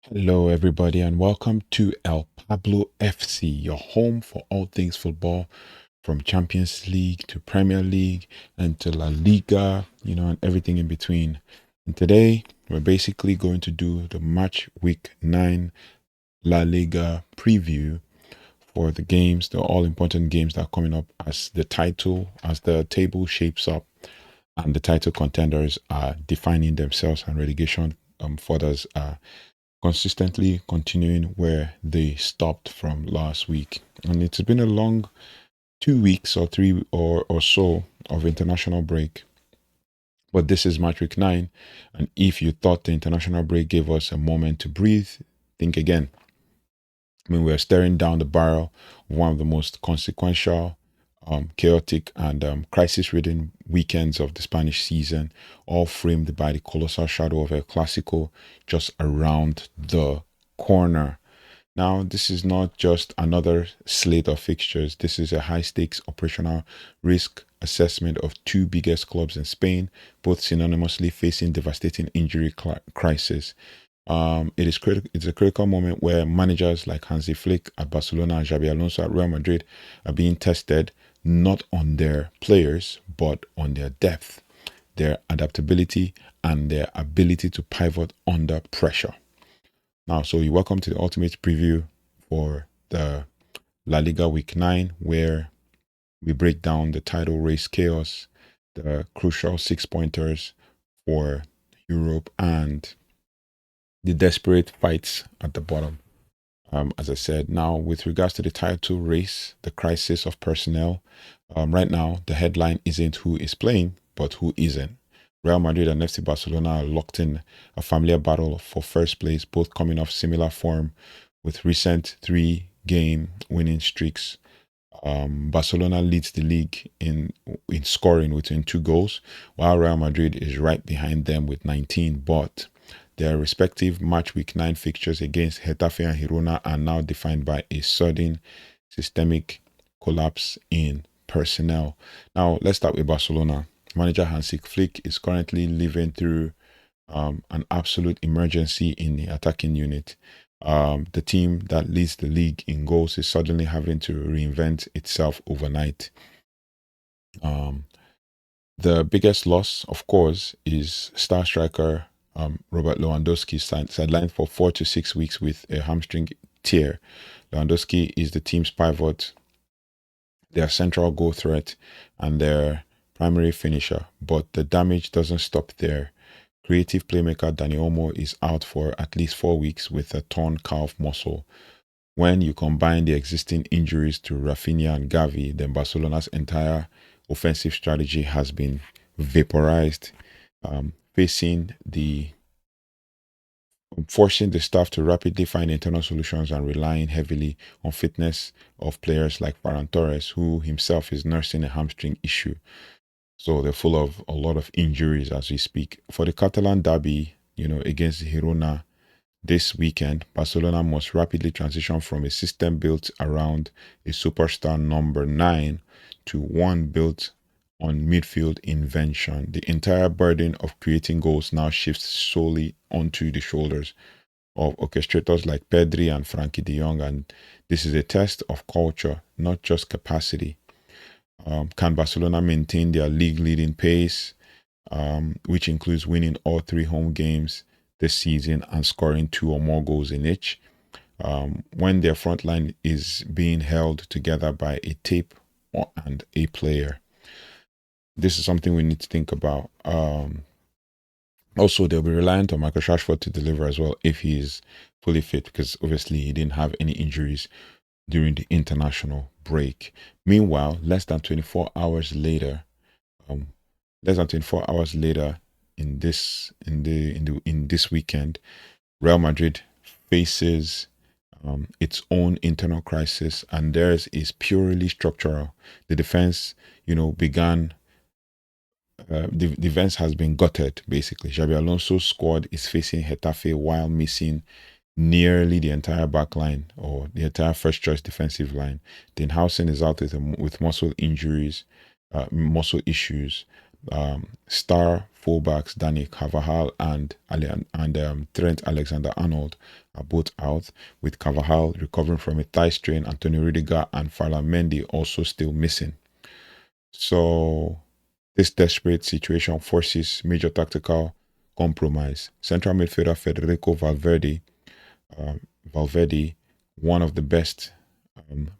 Hello, everybody, and welcome to elPablo FC, your home for all things football, from Champions League to Premier League and to La Liga, and everything in between. And today, we're basically going to do the match week 9 La Liga preview for the games, the all important games that are coming up as the table shapes up and the title contenders are defining themselves and relegation furthers are consistently continuing where they stopped from last week. And it's been a long 2 weeks or three or so of international break. But this is match week 9. And if you thought the international break gave us a moment to breathe, think again. We're staring down the barrel of one of the most consequential, chaotic, and crisis-ridden weekends of the Spanish season, all framed by the colossal shadow of El Clásico just around the corner. Now, this is not just another slate of fixtures. This is a high-stakes operational risk assessment of two biggest clubs in Spain, both synonymously facing devastating injury crisis. It's a critical moment where managers like Hansi Flick at Barcelona and Xabi Alonso at Real Madrid are being tested not on their players but on their depth, their adaptability, and their ability to pivot under pressure. Now, so you're welcome to the ultimate preview for the La Liga Week 9, where we break down the title race chaos, the crucial 6-pointers for Europe, and the desperate fights at the bottom. As I said, now with regards to the title race, the crisis of personnel, right now the headline isn't who is playing, but who isn't. Real Madrid and FC Barcelona are locked in a familiar battle for first place, both coming off similar form with recent 3-game winning streaks. Barcelona leads the league in scoring with 2 goals, while Real Madrid is right behind them with 19, but their respective match week 9 fixtures against Getafe and Girona are now defined by a sudden systemic collapse in personnel. Now, let's start with Barcelona. Manager Hansi Flick is currently living through an absolute emergency in the attacking unit. The team that leads the league in goals is suddenly having to reinvent itself overnight. The biggest loss, of course, is star striker Robert Lewandowski, sidelined for 4 to 6 weeks with a hamstring tear. Lewandowski is the team's pivot, their central goal threat, and their primary finisher. But the damage doesn't stop there. Creative playmaker Dani Olmo is out for at least 4 weeks with a torn calf muscle. When you combine the existing injuries to Raphinha and Gavi, then Barcelona's entire offensive strategy has been vaporized, forcing the staff to rapidly find internal solutions and relying heavily on fitness of players like Ferran Torres, who himself is nursing a hamstring issue. So they're full of a lot of injuries as we speak. For the Catalan derby, against Girona this weekend, Barcelona must rapidly transition from a system built around a superstar number 9 to one built on midfield invention. The entire burden of creating goals now shifts solely onto the shoulders of orchestrators like Pedri and Frankie de Jong, and this is a test of culture, not just capacity. Can Barcelona maintain their league-leading pace, which includes winning all 3 home games this season and scoring 2 or more goals in each, when their front line is being held together by a tape and a player? This is something we need to think about. Also, they'll be reliant on Marcus Rashford to deliver as well if he is fully fit, because obviously he didn't have any injuries during the international break. Meanwhile, less than 24 hours later in this weekend, Real Madrid faces its own internal crisis, and theirs is purely structural. The defense, began. The defense has been gutted, basically. Xabi Alonso's squad is facing Getafe while missing nearly the entire back line or the entire first choice defensive line. Denhausen is out with muscle injuries, muscle issues. Star fullbacks Danny Carvajal and Trent Alexander-Arnold are both out, with Carvajal recovering from a thigh strain, Antonio Rüdiger and Mendy also still missing. So this desperate situation forces major tactical compromise. Central midfielder Federico Valverde, one of the best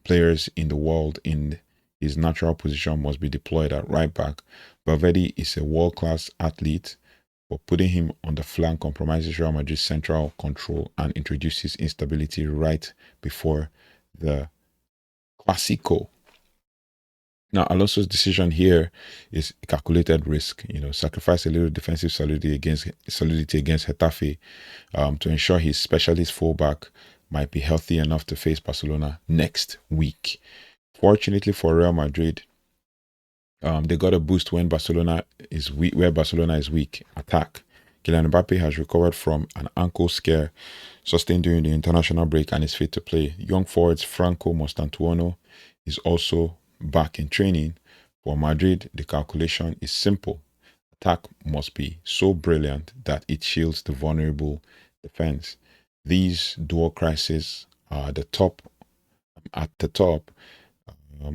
players in the world in his natural position, must be deployed at right back. Valverde is a world-class athlete, but putting him on the flank compromises Real Madrid's central control and introduces instability right before the Clásico. Now, Alonso's decision here is a calculated risk. Sacrifice a little defensive solidity against Getafe to ensure his specialist fullback might be healthy enough to face Barcelona next week. Fortunately for Real Madrid, they got a boost when Barcelona is weak. Where Barcelona is weak, attack. Kylian Mbappé has recovered from an ankle scare sustained during the international break and is fit to play. Young forwards Franco Mostantuono is also back in training. For Madrid, the calculation is simple. Attack must be so brilliant that it shields the vulnerable defense. These dual crises are at the top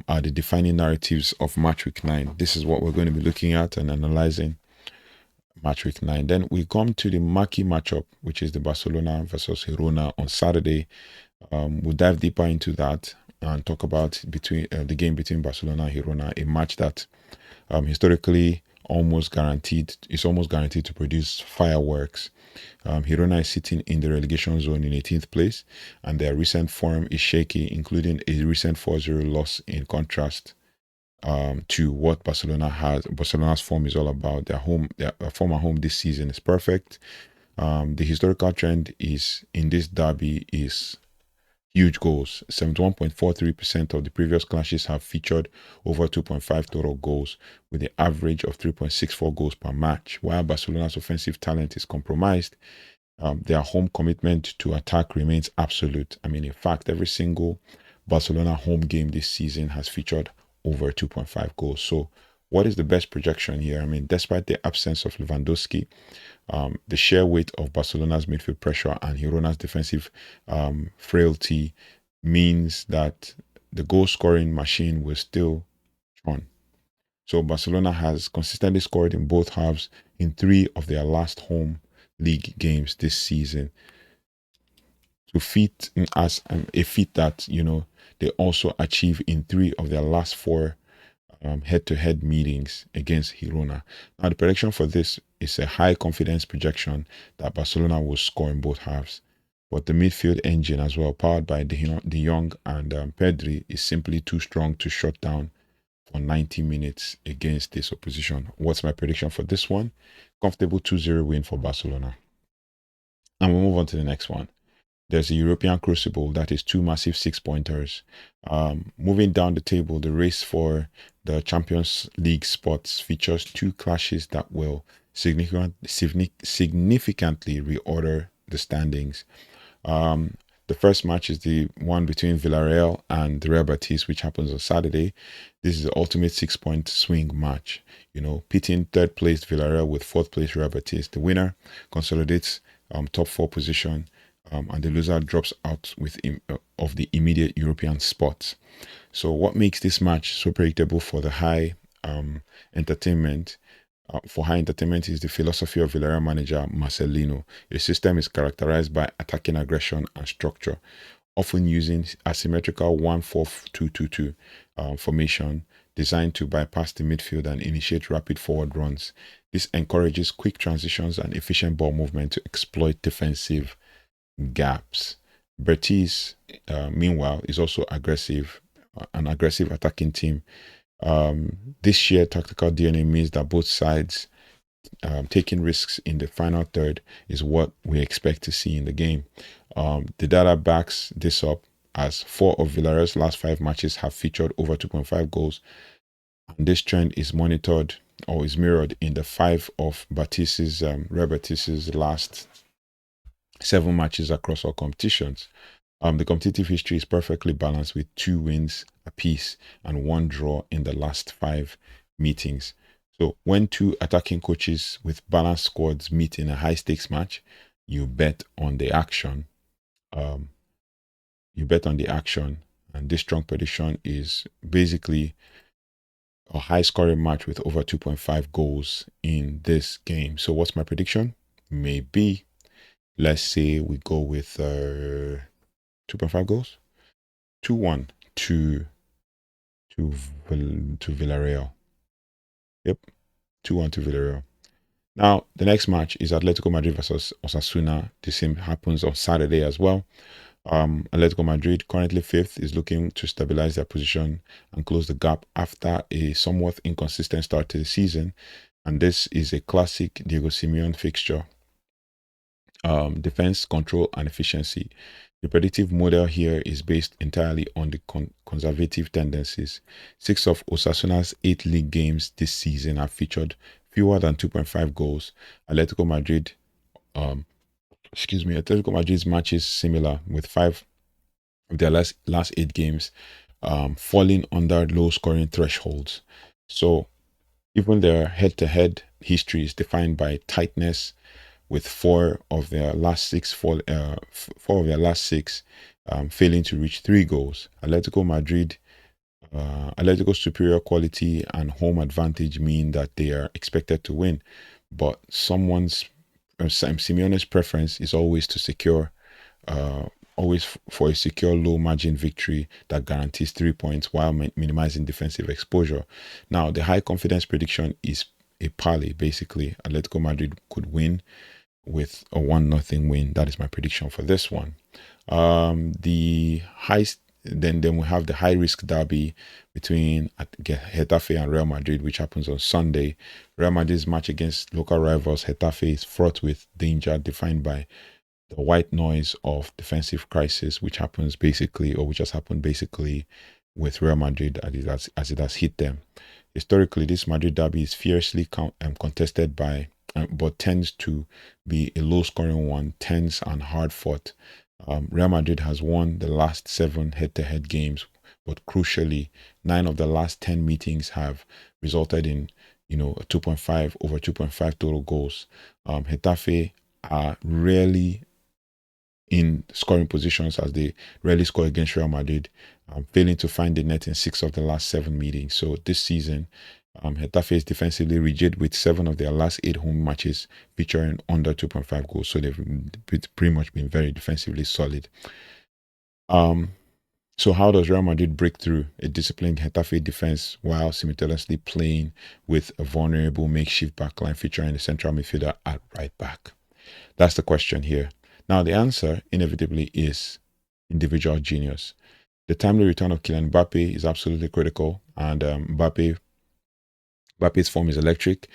are the defining narratives of Matchweek 9. This is what we're going to be looking at and analyzing Matchweek 9. Then we come to the marquee matchup, which is the Barcelona versus Girona on Saturday. We'll dive deeper into that and talk about the game between Barcelona and Girona, a match that historically almost guaranteed to produce fireworks. Girona is sitting in the relegation zone in 18th place, and their recent form is shaky, including a recent 4-0 loss, in contrast to what Barcelona's form is all about. Their form at home this season is perfect. The historical trend is in this derby is huge goals. 71.43% of the previous clashes have featured over 2.5 total goals, with an average of 3.64 goals per match. While Barcelona's offensive talent is compromised, their home commitment to attack remains absolute. In fact, every single Barcelona home game this season has featured over 2.5 goals. So what is the best projection here? Despite the absence of Lewandowski, the sheer weight of Barcelona's midfield pressure and Girona's defensive frailty means that the goal-scoring machine will still run. So Barcelona has consistently scored in both halves in 3 of their last home league games this season. A feat that they also achieve in 3 of their last 4 head-to-head meetings against Girona. Now, the prediction for this is a high confidence projection that Barcelona will score in both halves, but the midfield engine as well, powered by De Jong and Pedri, is simply too strong to shut down for 90 minutes against this opposition. What's my prediction for this one? Comfortable 2-0 win for Barcelona. And we'll move on to the next one. There's a European crucible that is 2 massive 6-pointers. Moving down the table, the race for the Champions League spots features 2 clashes that will significantly reorder the standings. The first match is the one between Villarreal and Real Betis, which happens on Saturday. This is the ultimate 6-point swing match. Pitting 3rd place Villarreal with 4th place Real Betis. The winner consolidates top 4 position. And the loser drops out of the immediate European spots. So what makes this match so predictable for the high entertainment? For high entertainment is the philosophy of Villarreal manager Marcelino. The system is characterized by attacking aggression and structure, often using asymmetrical 1-4-2-2-2 formation designed to bypass the midfield and initiate rapid forward runs. This encourages quick transitions and efficient ball movement to exploit defensive gaps. Betis, meanwhile, is also an aggressive attacking team. This shared tactical DNA means that both sides taking risks in the final third is what we expect to see in the game. The data backs this up, as 4 of Villarreal's last 5 matches have featured over 2.5 goals, and this trend is monitored or is mirrored in the 5 of Real Betis's last 7 matches across all competitions. The competitive history is perfectly balanced with 2 wins apiece and 1 draw in the last 5 meetings. So when two attacking coaches with balanced squads meet in a high stakes match, you bet on the action. Um, you bet on the action, and this strong prediction is basically a high scoring match with over 2.5 goals in this game. So what's my prediction? Maybe, let's say we go with 2.5 goals, 2-1 to Villarreal. Yep, 2-1 to Villarreal. Now, the next match is Atletico Madrid versus Osasuna. The same happens on Saturday as well. Atletico Madrid, currently fifth, is looking to stabilize their position and close the gap after a somewhat inconsistent start to the season. And this is a classic Diego Simeone fixture. Defense, control, and efficiency. The predictive model here is based entirely on the conservative tendencies. 6 of Osasuna's 8 league games this season have featured fewer than 2.5 goals. Atletico Madrid, Atletico Madrid's matches similar, with 5 of their last 8 games falling under low scoring thresholds. So even their head-to-head history is defined by tightness, with 4 of their last 6 failing to reach 3 goals. Atletico's superior quality and home advantage mean that they are expected to win, but Simeone's preference is always to secure, always for a secure low margin victory that guarantees 3 points while minimizing defensive exposure. Now, the high confidence prediction is a parlay. Basically, Atletico Madrid could win with a 1-0 win. That is my prediction for this one. The highest, then we have the high risk derby between Getafe and Real Madrid, which happens on Sunday. Real Madrid's match against local rivals Getafe is fraught with danger, defined by the white noise of defensive crisis, which has happened basically with Real Madrid as it has hit them. Historically, this Madrid derby is fiercely contested but tends to be a low-scoring one, tense and hard-fought. Real Madrid has won the last 7 head-to-head games, but crucially, 9 of the last 10 meetings have resulted in, over 2.5 total goals. Getafe are rarely in scoring positions, as they rarely score against Real Madrid, failing to find the net in 6 of the last 7 meetings. So this season, Getafe is defensively rigid, with 7 of their last 8 home matches featuring under 2.5 goals. So they've pretty much been very defensively solid. So how does Real Madrid break through a disciplined Getafe defense while simultaneously playing with a vulnerable makeshift backline featuring a central midfielder at right back? That's the question here. Now, the answer inevitably is individual genius. The timely return of Kylian Mbappé is absolutely critical, and Mbappé's form is electric,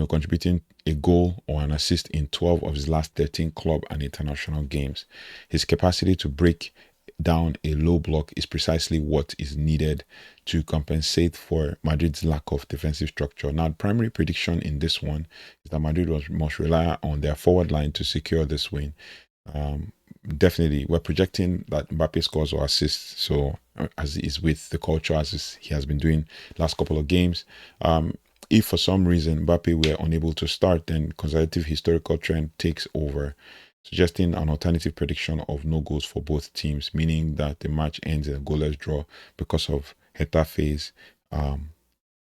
contributing a goal or an assist in 12 of his last 13 club and international games. His capacity to break down a low block is precisely what is needed to compensate for Madrid's lack of defensive structure. Now, the primary prediction in this one is that Madrid must rely on their forward line to secure this win. Definitely, we're projecting that Mbappé scores or assists. So, as is with the culture, he has been doing last couple of games. If for some reason Mbappé were unable to start, then conservative historical trend takes over, suggesting an alternative prediction of no goals for both teams, meaning that the match ends in a goalless draw because of Getafe's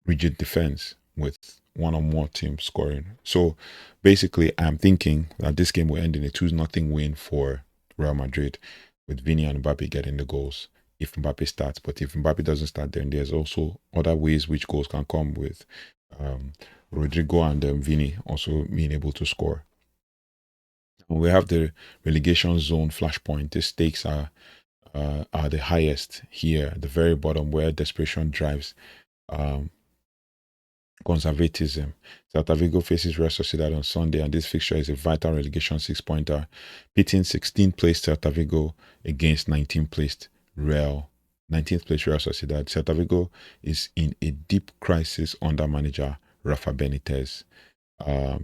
rigid defense with one or more teams scoring. So basically, I'm thinking that this game will end in a 2-0 win for Real Madrid, with Vini and Mbappé getting the goals if Mbappé starts. But if Mbappé doesn't start, then there's also other ways which goals can come, with Rodrigo and Vini also being able to score. We have the relegation zone flashpoint. The stakes are the highest here, the very bottom, where desperation drives conservatism. Celta Vigo faces Real Sociedad on Sunday, and this fixture is a vital relegation 6-pointer, pitting 16th placed Celta Vigo against 19th placed Real Sociedad. Celta Vigo is in a deep crisis under manager Rafa Benitez,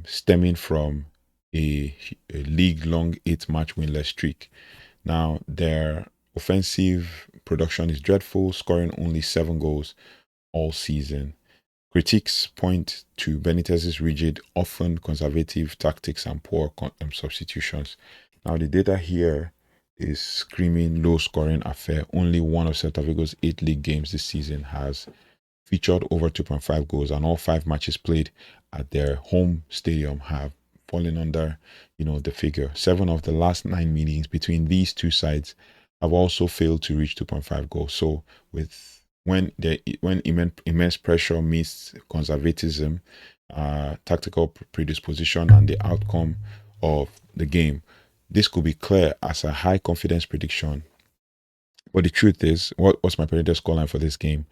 stemming from a league-long 8-match winless streak. Now, their offensive production is dreadful, scoring only 7 goals all season. Critiques point to Benitez's rigid, often conservative tactics and poor substitutions. Now, the data here is screaming low-scoring affair. Only one of Celta Vigo's 8 league games this season has featured over 2.5 goals, and all 5 matches played at their home stadium have fallen under, the figure. 7 of the last 9 meetings between these two sides have also failed to reach 2.5 goals. So, when immense pressure meets conservatism, tactical predisposition, and the outcome of the game, this could be clear as a high confidence prediction. But the truth is, what's my predicted scoreline for this game?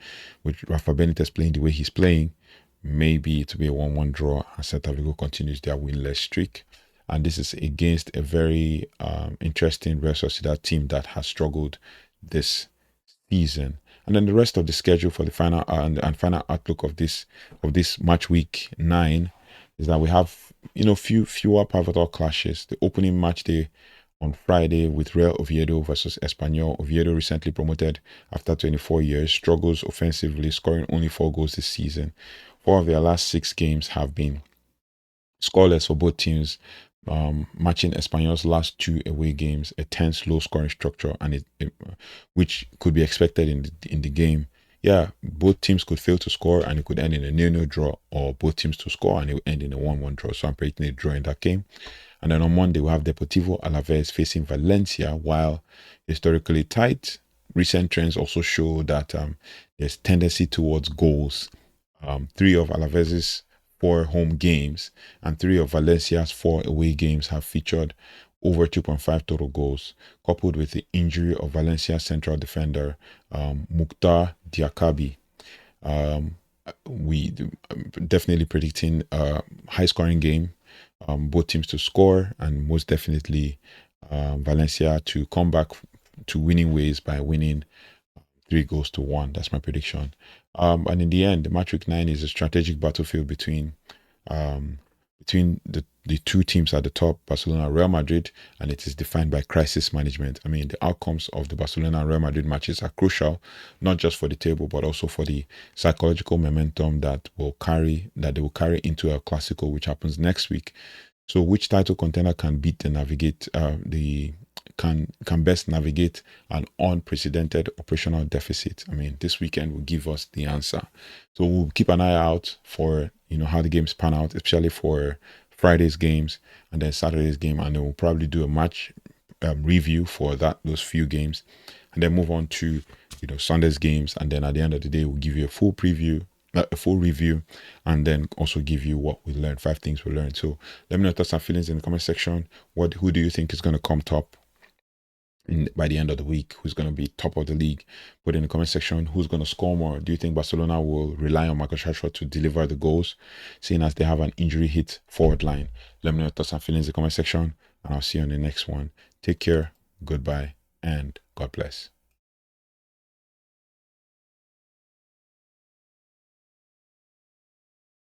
With Rafa Benitez playing the way he's playing, maybe to be a 1-1 draw, and Celta Vigo continues their winless streak. And this is against a very interesting Real Sociedad team that has struggled this season. And then the rest of the schedule for the final and final outlook of this match week 9 is that we have fewer pivotal clashes. The opening match day on Friday with Real Oviedo versus Espanyol. Oviedo, recently promoted after 24 years, struggles offensively, scoring only 4 goals this season. 4 of their last 6 games have been scoreless for both teams, matching Espanyol's last 2 away games, a tense, low-scoring structure, and which could be expected in the game. Yeah, both teams could fail to score, and it could end in a 0-0 draw, or both teams to score, and it will end in a 1-1 draw. So I'm predicting a draw in that game. And then on Monday, we'll have Deportivo Alaves facing Valencia. While historically tight, recent trends also show that there's tendency towards goals. 3 of Alaves's 4 home games and 3 of Valencia's 4 away games have featured over 2.5 total goals, coupled with the injury of Valencia's central defender, Mukhtar Diakabi. We definitely predicting a high-scoring game, both teams to score, and most definitely Valencia to come back to winning ways by winning 3-1. That's my prediction. And in the end, the match week 9 is a strategic battlefield between the 2 teams at the top, Barcelona and Real Madrid, and it is defined by crisis management. I mean, the outcomes of the Barcelona and Real Madrid matches are crucial, not just for the table, but also for the psychological momentum that they will carry into El Clásico, which happens next week. So, which title contender can can best navigate an unprecedented operational deficit? I mean, this weekend will give us the answer. So we'll keep an eye out for how the games pan out, especially for Friday's games and then Saturday's game, and then we'll probably do a match review for those few games, and then move on to Sunday's games, and then at the end of the day we'll give you a full review, and then also give you what we learned, 5 things we learned. So let me know your thoughts and feelings in the comment section. Who do you think is going to come top by the end of the week? Who's going to be top of the league? Put in the comment section. Who's going to score more? Do you think Barcelona will rely on Marcus Rashford to deliver the goals, seeing as they have an injury hit forward line? Let me know your thoughts and feelings in the comment section, and I'll see you on the next one. Take care, goodbye, and God bless.